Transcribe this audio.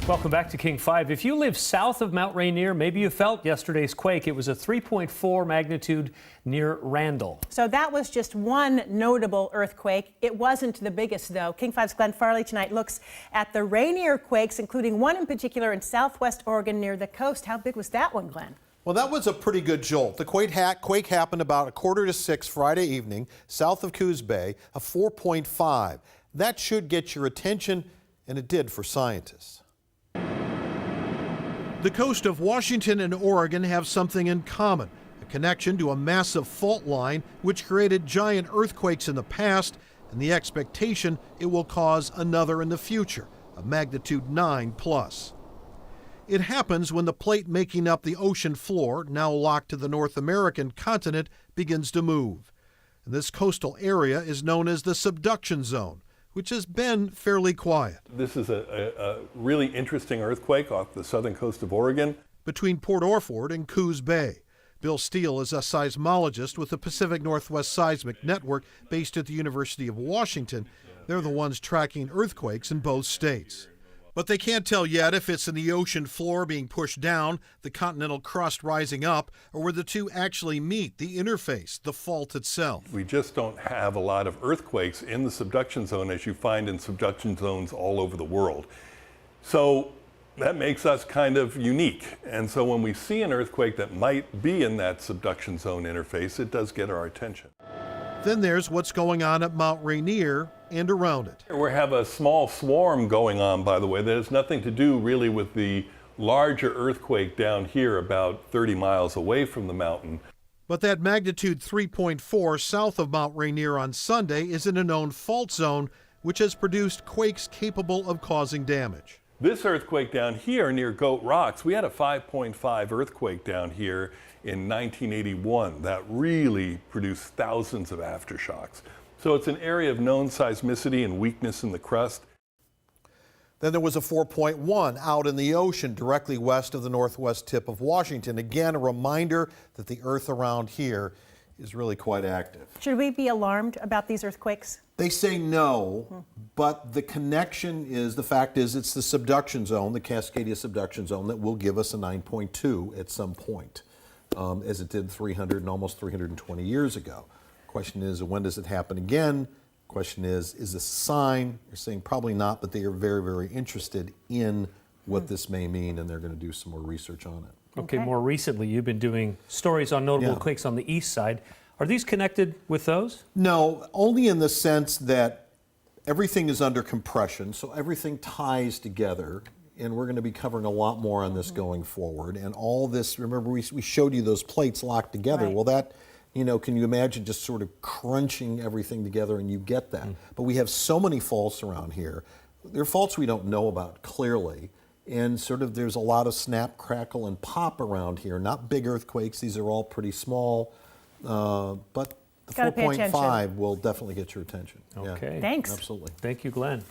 Welcome back to King 5. If you live south of Mount Rainier, maybe you felt yesterday's quake. It was a 3.4 magnitude near Randall. So that was just one notable earthquake. It wasn't the biggest, though. King 5's Glenn Farley tonight looks at the Rainier quakes, including one in particular in southwest Oregon near the coast. How big was that one, Glenn? Well, that was a pretty good jolt. The quake happened about 5:45 Friday evening, south of Coos Bay, a 4.5. That should get your attention, and it did for scientists. The coast of Washington and Oregon have something in common, a connection to a massive fault line which created giant earthquakes in the past and the expectation it will cause another in the future, a magnitude 9 plus. It happens when the plate making up the ocean floor, now locked to the North American continent, begins to move. And this coastal area is known as the subduction zone, which has been fairly quiet. This is a really interesting earthquake off the southern coast of Oregon. Between Port Orford and Coos Bay. Bill Steele is a seismologist with the Pacific Northwest Seismic Network based at the University of Washington. They're the ones tracking earthquakes in both states. But they can't tell yet if it's in the ocean floor being pushed down, the continental crust rising up, or where the two actually meet, the interface, the fault itself. We just don't have a lot of earthquakes in the subduction zone as you find in subduction zones all over the world. So that makes us kind of unique. And so when we see an earthquake that might be in that subduction zone interface, it does get our attention. Then there's what's going on at Mount Rainier and around it. We have a small swarm going on, by the way, that has nothing to do really with the larger earthquake down here about 30 miles away from the mountain. But that magnitude 3.4 south of Mount Rainier on Sunday is in a known fault zone, which has produced quakes capable of causing damage. This earthquake down here near Goat Rocks, we had a 5.5 earthquake down here in 1981 that really produced thousands of aftershocks. So it's an area of known seismicity and weakness in the crust. Then there was a 4.1 out in the ocean directly west of the northwest tip of Washington. Again, a reminder that the earth around here is really quite active. Should we be alarmed about these earthquakes? They say no, but the connection is, the fact is, it's the subduction zone, the Cascadia subduction zone, that will give us a 9.2 at some point, as it did 300 and almost 320 years ago. Question is, when does it happen again? Question is this a sign? You're saying probably not, but they are very, very interested in what this may mean, and they're going to do some more research on it. Okay, more recently, you've been doing stories on notable quakes on the east side. Are these connected with those? No, only in the sense that everything is under compression, so everything ties together, and we're going to be covering a lot more on this going forward. And all this, remember we showed you those plates locked together. Right. Well, that, can you imagine just sort of crunching everything together, and you get that. But we have so many faults around here. There are faults we don't know about clearly, and sort of there's a lot of snap, crackle, and pop around here. Not big earthquakes, these are all pretty small, but the 4.5 will definitely get your attention. Okay. Thanks. Absolutely. Thank you, Glenn.